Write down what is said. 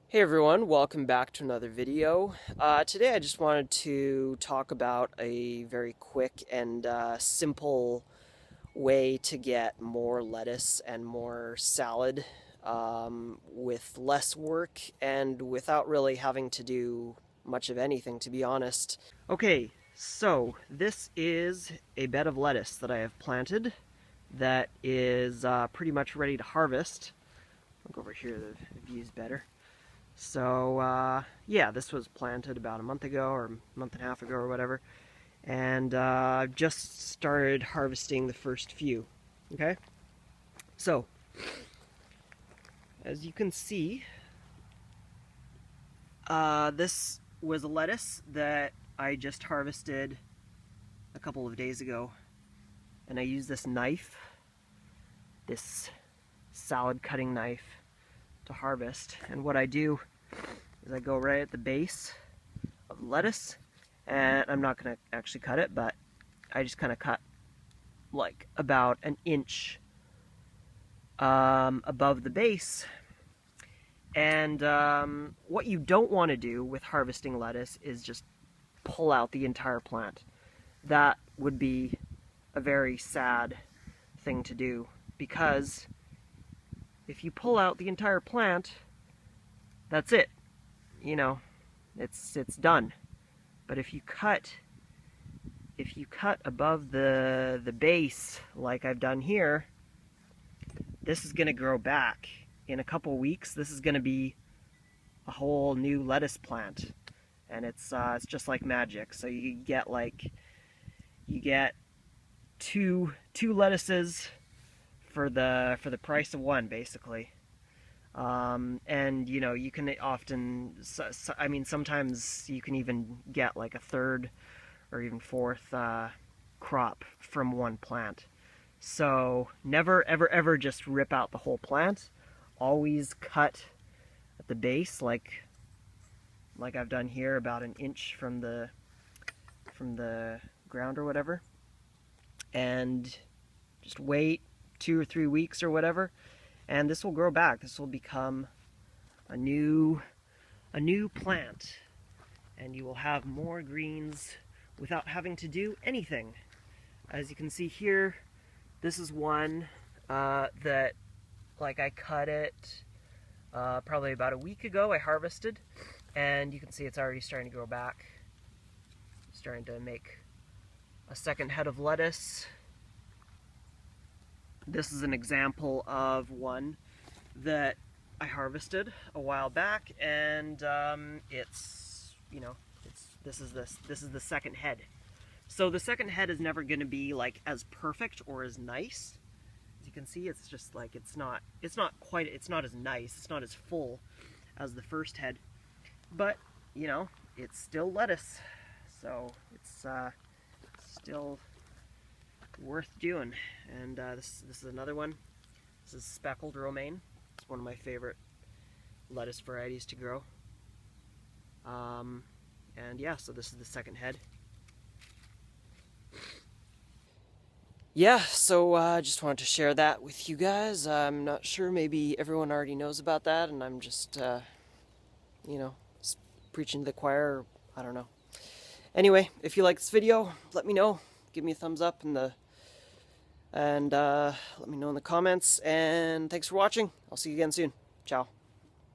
Hey everyone, welcome back to another video. Today I just wanted to talk about a very quick and simple way to get more lettuce and more salad with less work and without really having to do much of anything, to be honest. Okay, so this is a bed of lettuce that I have planted that is pretty much ready to harvest. I'll go over here, the view's better. So, yeah, this was planted about a month ago or a month and a half ago or whatever. And I've just started harvesting the first few. Okay? So, as you can see, this was a lettuce that I just harvested a couple of days ago. And I used this knife, this salad cutting knife, to harvest. And what I do is I go right at the base of the lettuce, and I'm not going to actually cut it, but I just kind of cut like about an inch above the base. And what you don't want to do with harvesting lettuce is just pull out the entire plant. That would be a very sad thing to do, because if you pull out the entire plant, that's it. You know, it's done. But if you cut above the base like I've done here, this is going to grow back. In a couple weeks, this is going to be a whole new lettuce plant, and it's just like magic. So you get two lettuces for the price of one, basically. And you know, you can often, I mean, sometimes you can even get like a third or even fourth crop from one plant. So never ever ever just rip out the whole plant. Always cut at the base, like I've done here, about an inch from the ground or whatever, and just wait 2 or 3 weeks or whatever, and this will grow back. This will become a new plant, and you will have more greens without having to do anything. As you can see here, this is one that, like, I cut it probably about a week ago. I harvested, and you can see it's already starting to grow back, starting to make a second head of lettuce. This is an example of one that I harvested a while back, and it's, you know, this is the second head. So the second head is never going to be like as perfect or as nice. As you can see, it's just like it's not as nice, it's not as full as the first head, but you know, it's still lettuce, so it's still worth doing. And this is another one. This is speckled romaine. It's one of my favorite lettuce varieties to grow. And yeah, so this is the second head. Yeah, so I just wanted to share that with you guys. I'm not sure, maybe everyone already knows about that, and I'm just, you know, preaching to the choir, or I don't know. Anyway, if you like this video, let me know. Give me a thumbs up and let me know in the comments, and thanks for watching. I'll see you again soon. Ciao.